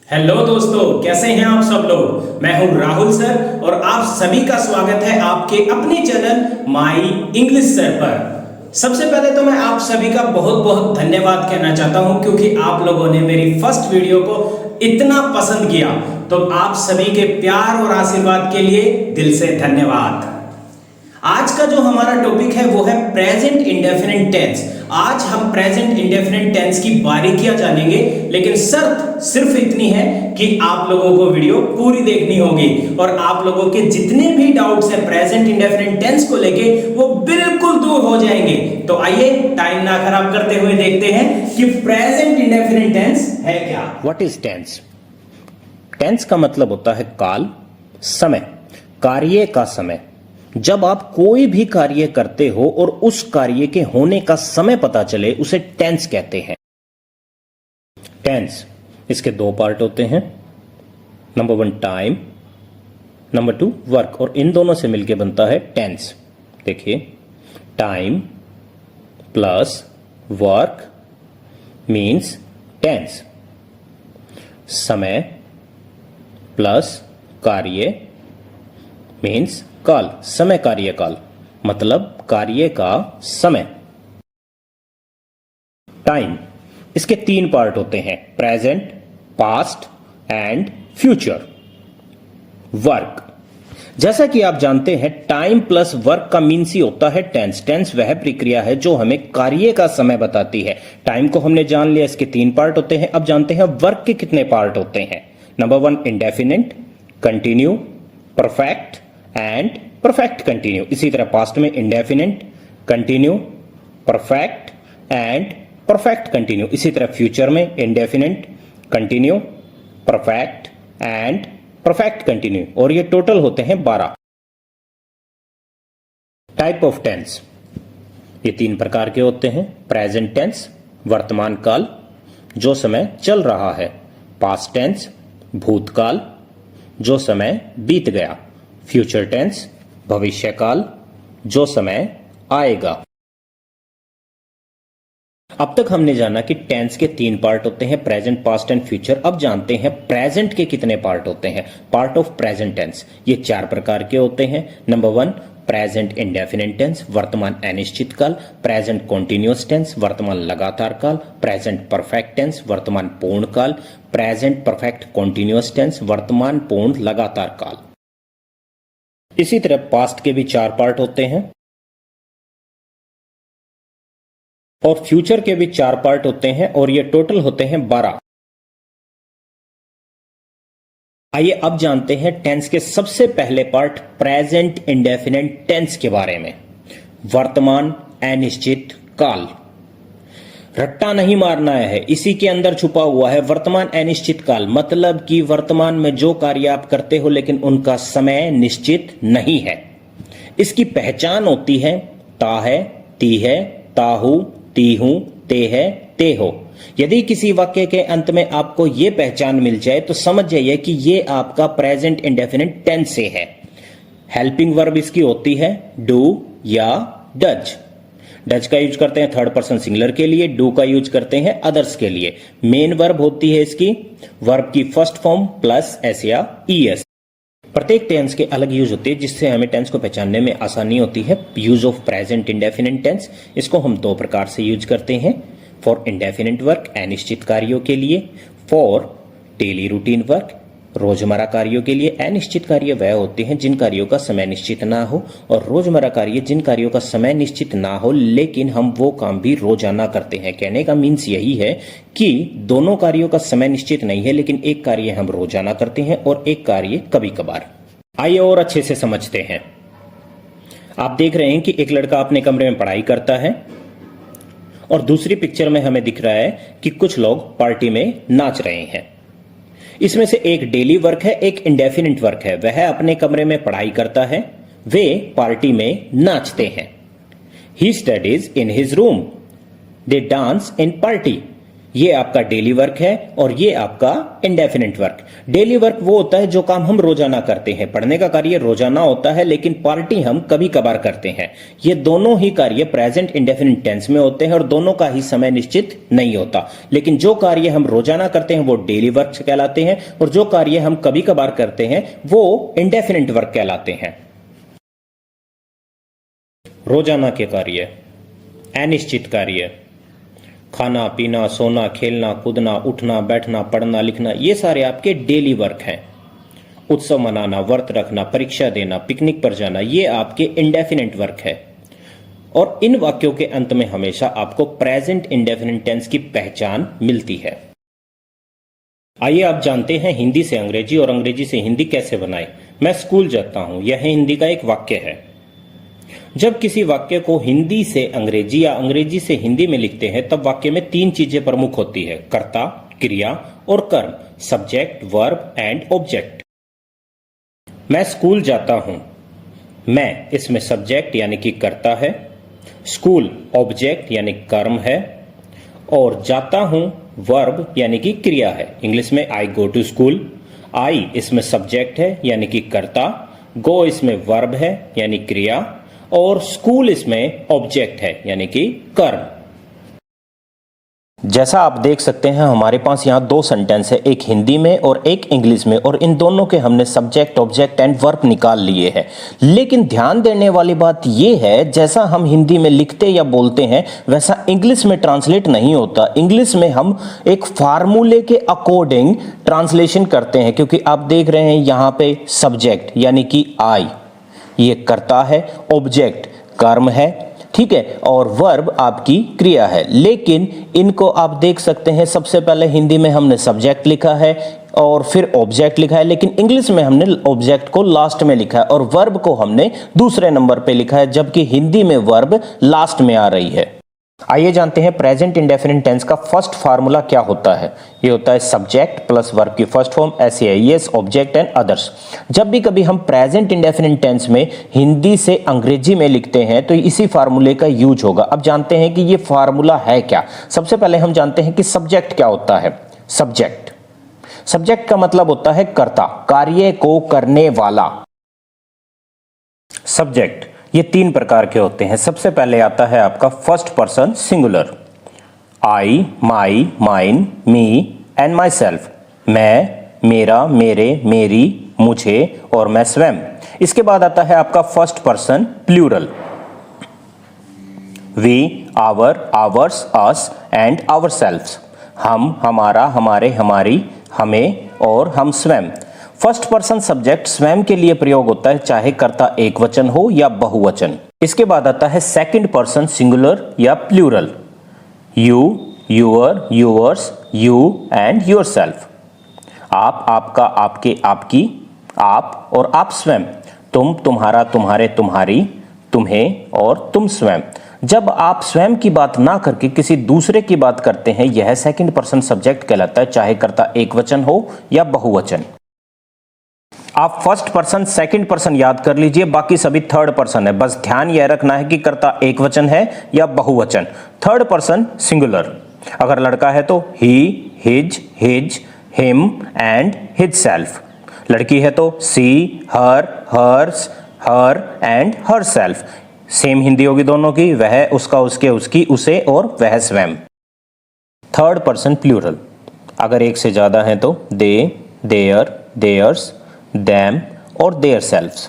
Hello दोस्तों, कैसे हैं आप सब लोग। मैं हूं राहुल सर और आप सभी का स्वागत है आपके अपने चैनल माई इंग्लिश सर पर। सबसे पहले तो मैं आप सभी का बहुत बहुत धन्यवाद कहना चाहता हूं क्योंकि आप लोगों ने मेरी फर्स्ट वीडियो को इतना पसंद किया। तो आप सभी के प्यार और आशीर्वाद के लिए दिल से धन्यवाद। आज का जो हमारा टॉपिक है वो है प्रेजेंट इंडेफिनिट टेंस। आज हम प्रेजेंट इंडेफिनिट टेंस की बारीकियां जानेंगे, लेकिन शर्त सिर्फ इतनी है कि आप लोगों को वीडियो पूरी देखनी होगी और आप लोगों के जितने भी डाउट्स हैं प्रेजेंट इंडेफिनिट टेंस को लेके वो बिल्कुल दूर हो जाएंगे। तो आइए टाइम ना खराब करते हुए देखते हैं कि प्रेजेंट इंडेफिनिट टेंस है क्या। What is tense? टेंस का मतलब होता है काल, समय, कार्य का समय। जब आप कोई भी कार्य करते हो और उस कार्य के होने का समय पता चले उसे टेंस कहते हैं। टेंस इसके दो पार्ट होते हैं, नंबर 1 टाइम, नंबर 2 वर्क, और इन दोनों से मिलकर बनता है टेंस। देखिए, time plus work means tense. समय प्लस कार्य मीन्स काल, समय कार्य काल, मतलब कार्य का समय। टाइम इसके 3 पार्ट होते हैं, present, past and future. Work, जैसा कि आप जानते हैं टाइम प्लस वर्क का मीन्स ही होता है टेंस। टेंस वह प्रक्रिया है जो हमें कार्य का समय बताती है। टाइम को हमने जान लिया, इसके 3 पार्ट होते हैं। अब जानते हैं वर्क के कितने पार्ट होते हैं। Number 1 indefinite, continue, perfect and perfect continue. इसी तरह पास्ट में indefinite, continue, perfect and perfect continue. इसी तरह फ्यूचर में indefinite, continue, perfect and perfect continue. और ये टोटल होते हैं 12। टाइप ऑफ टेंस, ये 3 प्रकार के होते हैं। प्रेजेंट टेंस, वर्तमान काल, जो समय चल रहा है। पास्ट टेंस, भूतकाल, जो समय बीत गया। फ्यूचर टेंस, भविष्य काल, जो समय आएगा। अब तक हमने जाना कि टेंस के 3 पार्ट होते हैं, प्रेजेंट, पास्ट एंड फ्यूचर। अब जानते हैं प्रेजेंट के कितने पार्ट होते हैं। पार्ट ऑफ प्रेजेंट टेंस, ये 4 प्रकार के होते हैं। नंबर 1 प्रेजेंट इंडेफिनिट टेंस, वर्तमान अनिश्चित काल। प्रेजेंट कॉन्टिन्यूअस टेंस, वर्तमान लगातार काल। प्रेजेंट परफेक्ट टेंस, वर्तमान पूर्ण काल। प्रेजेंट परफेक्ट कॉन्टिन्यूअस टेंस, वर्तमान पूर्ण लगातार काल। इसी तरह पास्ट के भी 4 पार्ट होते हैं और फ्यूचर के भी 4 पार्ट होते हैं और ये टोटल होते हैं 12। आइए अब जानते हैं टेंस के सबसे पहले पार्ट प्रेजेंट इंडेफिनिट टेंस के बारे में। वर्तमान अनिश्चित काल, रट्टा नहीं मारना है, इसी के अंदर छुपा हुआ है वर्तमान अनिश्चित काल। मतलब कि वर्तमान में जो कार्य आप करते हो लेकिन उनका समय निश्चित नहीं है। इसकी पहचान होती है ता है, ती है, ताहू, ती हूं, ते है, ते हो। यदि किसी वाक्य के अंत में आपको यह पहचान मिल जाए तो समझ जाइए कि यह आपका प्रेजेंट इंडेफिनिट टेंस से है। हेल्पिंग वर्ब इसकी होती है डू या डज। डज का यूज करते हैं 3rd पर्सन सिंगुलर के लिए, डू का यूज करते हैं अदर्स के लिए। मेन वर्ब होती है इसकी वर्ब की फर्स्ट फॉर्म प्लस एस या ईएस। प्रत्येक टेंस के अलग यूज होते हैं जिससे हमें टेंस को पहचानने में आसानी होती है। Use of present indefinite tense, इसको हम 2 प्रकार से यूज करते हैं। फॉर इंडेफिनिट वर्क, अनिश्चित कार्यों के लिए। फॉर डेली रूटीन वर्क, रोजमर्रा कार्यों के लिए। अनिश्चित कार्य वह होते हैं जिन कार्यों का समय निश्चित ना हो, और रोजमर्रा कार्य जिन कार्यों का समय निश्चित ना हो लेकिन हम वो काम भी रोजाना करते हैं। कहने का मीन्स यही है कि दोनों कार्यों का समय निश्चित नहीं है लेकिन एक कार्य हम रोजाना करते हैं और एक कार्य कभी कभार। आइए और अच्छे से समझते हैं। आप देख रहे हैं कि एक लड़का अपने कमरे में पढ़ाई करता है और दूसरी पिक्चर में हमें दिख रहा है कि कुछ लोग पार्टी में नाच रहे हैं। इसमें से एक डेली वर्क है, एक इंडेफिनिट वर्क है। वह अपने कमरे में पढ़ाई करता है, वे पार्टी में नाचते हैं। He studies in his room, they dance in party. ये आपका डेली वर्क है और ये आपका इंडेफिनिट वर्क। डेली वर्क वो होता है जो काम हम रोजाना करते हैं। पढ़ने का कार्य रोजाना होता है, लेकिन पार्टी हम कभी कभार करते हैं। ये दोनों ही कार्य प्रेजेंट इंडेफिनिट टेंस में होते हैं और दोनों का ही समय निश्चित नहीं होता। लेकिन जो कार्य हम रोजाना करते हैं वो डेली वर्क कहलाते हैं और जो कार्य हम कभी कभार करते हैं वो इंडेफिनिट वर्क कहलाते हैं। रोजाना के कार्य, अनिश्चित कार्य, खाना पीना, सोना, खेलना, कूदना, उठना, बैठना, पढ़ना, लिखना, ये सारे आपके डेली वर्क हैं। उत्सव मनाना, व्रत रखना, परीक्षा देना, पिकनिक पर जाना, ये आपके इंडेफिनिट वर्क है। और इन वाक्यों के अंत में हमेशा आपको प्रेजेंट इंडेफिनिट टेंस की पहचान मिलती है। आइए आप जानते हैं हिंदी से अंग्रेजी और अंग्रेजी से हिंदी कैसे बनाएं। मैं स्कूल जाता हूं, यह हिंदी का एक वाक्य है। जब किसी वाक्य को हिंदी से अंग्रेजी या अंग्रेजी से हिंदी में लिखते हैं तब वाक्य में तीन चीजें प्रमुख होती है: कर्ता, क्रिया और कर्म, सब्जेक्ट, वर्ब एंड ऑब्जेक्ट। मैं स्कूल जाता हूं, मैं इसमें सब्जेक्ट यानी कि कर्ता है, स्कूल ऑब्जेक्ट यानी कर्म है और जाता हूं वर्ब यानी कि क्रिया है। इंग्लिश में आई गो टू स्कूल। आई इसमें सब्जेक्ट है यानी कि कर्ता, गो इसमें वर्ब है यानी क्रिया और स्कूल इसमें ऑब्जेक्ट है यानी कि कर्म। जैसा आप देख सकते हैं हमारे पास यहाँ दो सेंटेंस है, एक हिंदी में और एक इंग्लिश में, और इन दोनों के हमने सब्जेक्ट, ऑब्जेक्ट एंड वर्ब निकाल लिए हैं। लेकिन ध्यान देने वाली बात यह है, जैसा हम हिंदी में लिखते या बोलते हैं वैसा इंग्लिश में ट्रांसलेट नहीं होता। इंग्लिश में हम एक फार्मूले के अकॉर्डिंग ट्रांसलेशन करते हैं, क्योंकि आप देख रहे हैं यहाँ पे सब्जेक्ट यानी कि आई, ये कर्ता है, ऑब्जेक्ट कर्म है, ठीक है, और वर्ब आपकी क्रिया है। लेकिन इनको आप देख सकते हैं, सबसे पहले हिंदी में हमने सब्जेक्ट लिखा है और फिर ऑब्जेक्ट लिखा है, लेकिन इंग्लिश में हमने ऑब्जेक्ट को लास्ट में लिखा है और वर्ब को हमने दूसरे नंबर पे लिखा है, जबकि हिंदी में वर्ब लास्ट में आ रही है। आइए जानते हैं प्रेजेंट इंडेफिनिट टेंस का फर्स्ट फार्मूला क्या होता है। ये होता है सब्जेक्ट प्लस वर्ब की first form SAIS, object and others. जब भी कभी हम प्रेजेंट इंडेफिनिट टेंस में हिंदी से अंग्रेजी में लिखते हैं तो इसी फार्मूले का यूज होगा। अब जानते हैं कि ये फार्मूला है क्या। सबसे पहले हम जानते हैं कि सब्जेक्ट क्या होता है। सब्जेक्ट का मतलब होता है कर्ता, कार्य को करने वाला। सब्जेक्ट ये तीन प्रकार के होते हैं। सबसे पहले आता है आपका first person singular, I, my, mine, me and my self, मैं, मेरा, मेरे, मेरी, मुझे और मैं स्वयं। इसके बाद आता है आपका first person plural, we, our, ours, us and ourselves, हम, हमारा, हमारे, हमारी, हमें और हम स्वयं। फर्स्ट पर्सन सब्जेक्ट स्वयं के लिए प्रयोग होता है, चाहे कर्ता एक वचन हो या बहुवचन। इसके बाद आता है सेकंड पर्सन सिंगुलर या plural, you, your, yours, you and yourself, आप, आपका, आपके, आपकी, आप और आप स्वयं, तुम, तुम्हारा, तुम्हारे, तुम्हारी, तुम्हें और तुम स्वयं। जब आप स्वयं की बात ना करके किसी दूसरे की बात करते हैं, यह सेकंड पर्सन सब्जेक्ट कहलाता है, चाहे कर्ता एक वचन हो या बहुवचन। आप फर्स्ट पर्सन सेकंड पर्सन याद कर लीजिए, बाकी सभी थर्ड पर्सन है। बस ध्यान यह रखना है कि कर्ता एक वचन है या बहुवचन। थर्ड पर्सन सिंगुलर, अगर लड़का है तो he, his, him and his self, लड़की है तो she, her, hers, her and herself. Same Hindi होगी दोनों की, वह, उसका, उसके, उसकी, उसे और वह स्वयं। थर्ड पर्सन प्लूरल, अगर एक से ज्यादा है तो दे, देयर, देयर्स, them और their selves,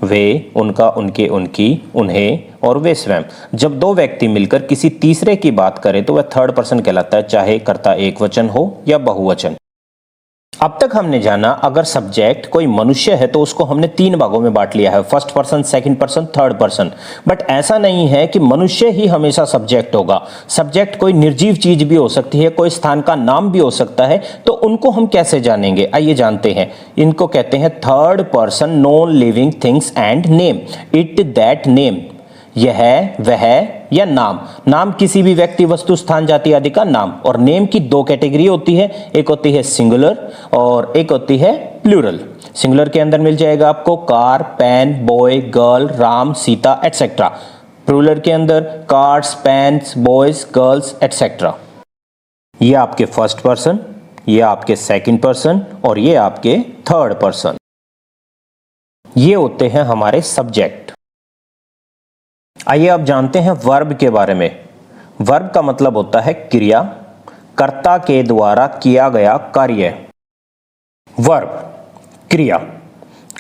वे, उनका, उनके, उनकी, उन्हें और वे स्वयं। जब दो व्यक्ति मिलकर किसी तीसरे की बात करें तो वह थर्ड पर्सन कहलाता है, चाहे कर्ता एक वचन हो या बहुवचन। अब तक हमने जाना अगर सब्जेक्ट कोई मनुष्य है तो उसको हमने तीन भागों में बांट लिया है, first person, second person, third person. But ऐसा नहीं है कि मनुष्य ही हमेशा सब्जेक्ट होगा। सब्जेक्ट कोई निर्जीव चीज भी हो सकती है, कोई स्थान का नाम भी हो सकता है। तो उनको हम कैसे जानेंगे, आइए जानते हैं। इनको कहते हैं third person non living things and name, it, that, name, यह, वह या नाम। नाम किसी भी व्यक्ति, वस्तु, स्थान, जाति आदि का नाम। और नेम की दो कैटेगरी होती है, एक होती है सिंगुलर और एक होती है प्लूरल। सिंगुलर के अंदर मिल जाएगा आपको car, pen, boy, girl, Ram, Sita etcetera. Plural के अंदर cars, pens, boys, girls etcetera. ये आपके फर्स्ट पर्सन, ये आपके सेकंड पर्सन और ये आपके थर्ड पर्सन। ये होते हैं हमारे सब्जेक्ट। आइए अब जानते हैं वर्ब के बारे में। वर्ब का मतलब होता है क्रिया, कर्ता के द्वारा किया गया कार्य। वर्ब क्रिया,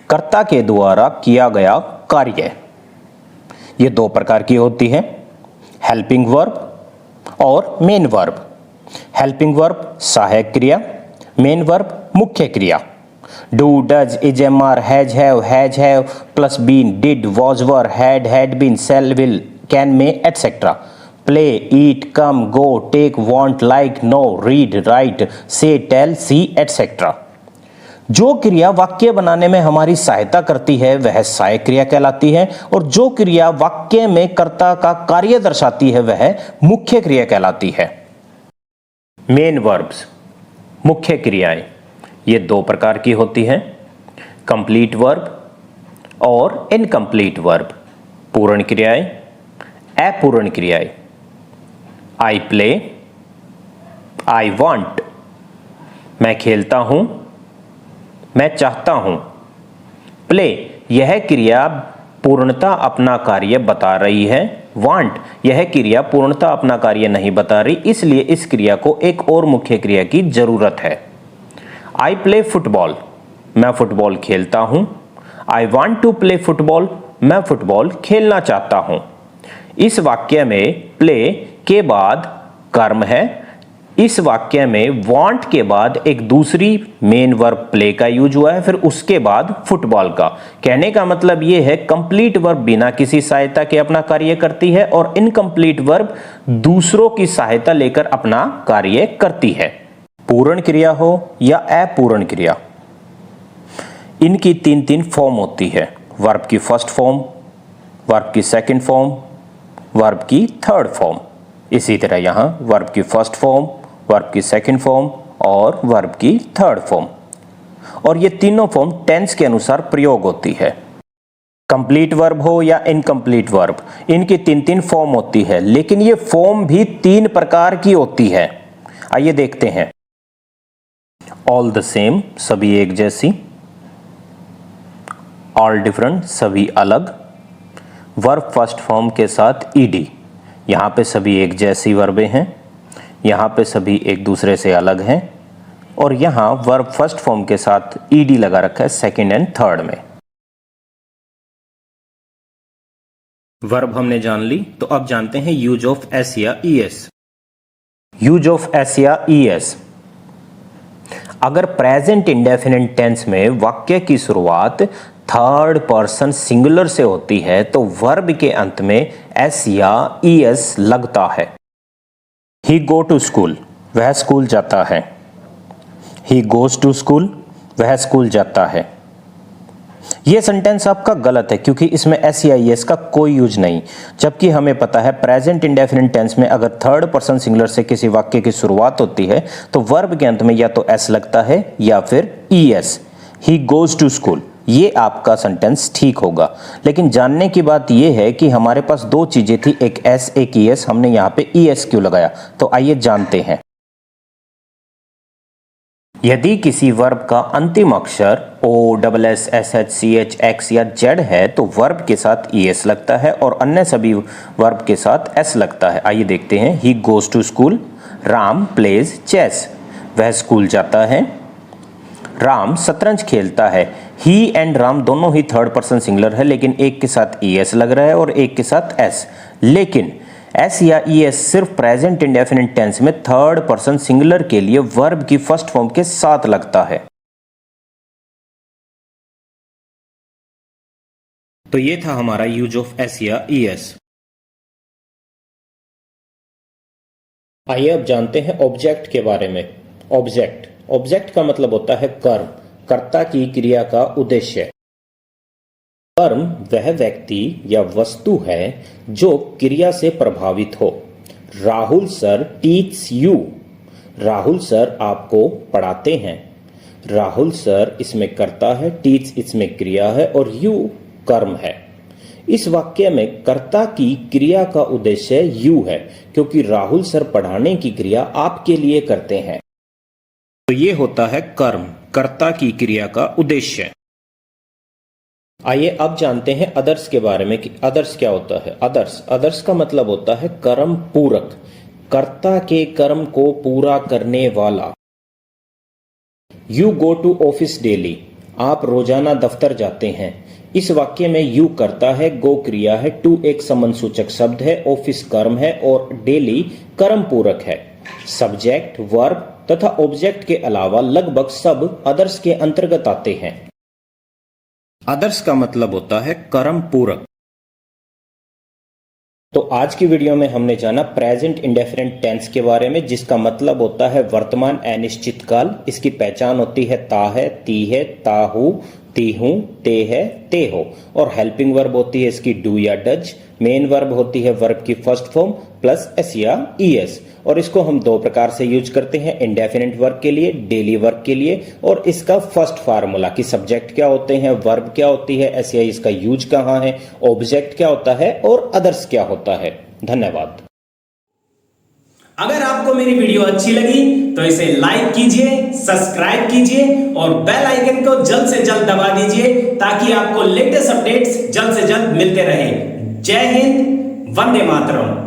कर्ता के द्वारा किया गया कार्य। ये दो प्रकार की होती है, हेल्पिंग वर्ब और मेन वर्ब। हेल्पिंग वर्ब सहायक क्रिया, मेन वर्ब मुख्य क्रिया। Do, does, is, am, are, has have plus been, did, was, were, had been, shall, will, can, may, etcetera. Play, eat, come, go, take, want, like, know, read, write, say, tell, see, etcetera. जो क्रिया वाक्य बनाने में हमारी सहायता करती है वह सहायक क्रिया कहलाती है, और जो क्रिया वाक्य में कर्ता का कार्य दर्शाती है वह मुख्य क्रिया कहलाती है। मेन वर्ब्स मुख्य क्रियाएं, ये दो प्रकार की होती हैं, कंप्लीट वर्ब और इनकम्प्लीट वर्ब। पूर्ण क्रियाएं, अपूर्ण क्रियाएं। आई प्ले, आई वांट, मैं खेलता हूं, मैं चाहता हूं। प्ले, यह क्रिया पूर्णता अपना कार्य बता रही है। वांट, यह क्रिया पूर्णता अपना कार्य नहीं बता रही, इसलिए इस क्रिया को एक और मुख्य क्रिया की जरूरत है। आई प्ले फुटबॉल, मैं फुटबॉल खेलता हूं। I want to play football, मैं फुटबॉल खेलना चाहता हूं। इस वाक्य में प्ले के बाद कर्म है। इस वाक्य में वांट के बाद एक दूसरी मेन वर्ब प्ले का यूज हुआ है, फिर उसके बाद फुटबॉल का। कहने का मतलब यह है कंप्लीट वर्ब बिना किसी सहायता के अपना कार्य करती है और इनकम्प्लीट वर्ब दूसरों की सहायता लेकर अपना कार्य करती है। पूर्ण क्रिया हो या अपूर्ण क्रिया, इनकी तीन तीन फॉर्म होती है। वर्ब की फर्स्ट फॉर्म, वर्ब की सेकंड फॉर्म, वर्ब की थर्ड फॉर्म। इसी तरह यहां वर्ब की फर्स्ट फॉर्म, वर्ब की सेकंड फॉर्म और वर्ब की थर्ड फॉर्म, और ये तीनों फॉर्म टेंस के अनुसार प्रयोग होती है। कंप्लीट वर्ब हो या इनकम्प्लीट वर्ब, इनकी तीन तीन फॉर्म होती है, लेकिन ये फॉर्म भी तीन प्रकार की होती है। आइए देखते हैं। ऑल द सेम, सभी एक जैसी। ऑल डिफरेंट, सभी अलग। वर्ब फर्स्ट फॉर्म के साथ ईडी, यहां पे सभी एक जैसी वर्बें हैं, यहां पे सभी एक दूसरे से अलग हैं, और यहां वर्ब फर्स्ट फॉर्म के साथ ईडी लगा रखा है सेकंड एंड थर्ड में। वर्ब हमने जान ली, तो अब जानते हैं यूज ऑफ एस या ईएस। यूज ऑफ एस या ईएस, अगर प्रेजेंट इंडेफिनिट टेंस में वाक्य की शुरुआत थर्ड पर्सन सिंगुलर से होती है तो वर्ब के अंत में एस या ईएस लगता है। ही गो टू स्कूल, वह स्कूल जाता है। ही गोज टू स्कूल, वह स्कूल जाता है। यह सेंटेंस आपका गलत है क्योंकि इसमें एस या ईएस का कोई यूज नहीं, जबकि हमें पता है प्रेजेंट इंडेफिनिट टेंस में अगर थर्ड पर्सन सिंगुलर से किसी वाक्य की शुरुआत होती है तो वर्ब के अंत में या तो एस लगता है या फिर ES. He goes to school, ये आपका सेंटेंस ठीक होगा। लेकिन जानने की बात यह है कि हमारे पास दो चीजें थी, एक एस एक ईएस, हमने यहां पे ईएस क्यों लगाया, तो आइए जानते हैं। यदि किसी वर्ब का अंतिम अक्षर O, double S, S H, C H, X या जेड है तो वर्ब के साथ ईएस लगता है और अन्य सभी वर्ब के साथ एस लगता है। आइए देखते हैं। He goes to school, Ram plays chess, वह स्कूल जाता है। राम शतरंज खेलता है। ही एंड राम दोनों ही थर्ड पर्सन सिंगुलर है, लेकिन एक के साथ ईएस लग रहा है और एक के साथ एस। लेकिन एस या ईएस सिर्फ प्रेजेंट इंडेफिनिट टेंस में थर्ड पर्सन सिंगुलर के लिए वर्ब की फर्स्ट फॉर्म के साथ लगता है। तो ये था हमारा यूज ऑफ एस या ईएस। आइए अब जानते हैं ऑब्जेक्ट के बारे में। ऑब्जेक्ट, ऑब्जेक्ट का मतलब होता है कर्म, कर्ता की क्रिया का उद्देश्य। कर्म वह व्यक्ति या वस्तु है जो क्रिया से प्रभावित हो। Rahul sir teach you, Rahul sir आपको पढ़ाते हैं। राहुल सर इसमें कर्ता है, टीच इसमें क्रिया है और यू कर्म है। इस वाक्य में कर्ता की क्रिया का उद्देश्य यू है, क्योंकि राहुल सर पढ़ाने की क्रिया आपके लिए करते हैं। तो ये होता है कर्म, कर्ता की क्रिया का उद्देश्य। आइए अब जानते हैं अदर्स के बारे में कि अदर्स क्या होता है। अदर्स का मतलब होता है कर्म पूरक, कर्ता के कर्म को पूरा करने वाला। You go to office daily, आप रोजाना दफ्तर जाते हैं। इस वाक्य में यू कर्ता है, गो क्रिया है, टू एक संबंध सूचक शब्द है, ऑफिस कर्म है और डेली कर्म पूरक है। सब्जेक्ट, वर्ब तथा ऑब्जेक्ट के अलावा लगभग सब अदर्स के अंतर्गत आते हैं। अदर्स का मतलब होता है कर्म पूरक। तो आज की वीडियो में हमने जाना प्रेजेंट इंडेफिनिट टेंस के बारे में, जिसका मतलब होता है वर्तमान अनिश्चित काल। इसकी पहचान होती है ता है, ती है, ता हूं, ती हूं, ते है, ते हो। और हेल्पिंग वर्ब होती है इसकी डू या डज। मेन वर्ब होती है वर्ब की फर्स्ट फॉर्म प्लस एस या ईएस। और इसको हम दो प्रकार से यूज करते हैं, इंडेफिनिट वर्ब के लिए, डेली वर्ब के लिए। और इसका फर्स्ट फार्मूला कि सब्जेक्ट क्या होते हैं, वर्ब क्या होती है, एस या इसका यूज कहां है, ऑब्जेक्ट क्या होता है और अदर्स क्या होता है। धन्यवाद। अगर आपको मेरी वीडियो अच्छी लगी तो इसे लाइक कीजिए, सब्सक्राइब कीजिए और बेल आइकन को जल्द से जल्द दबा दीजिए ताकि आपको लेटेस्ट अपडेट्स जल्द से जल्द मिलते रहे। जय हिंद, वंदे मातरम।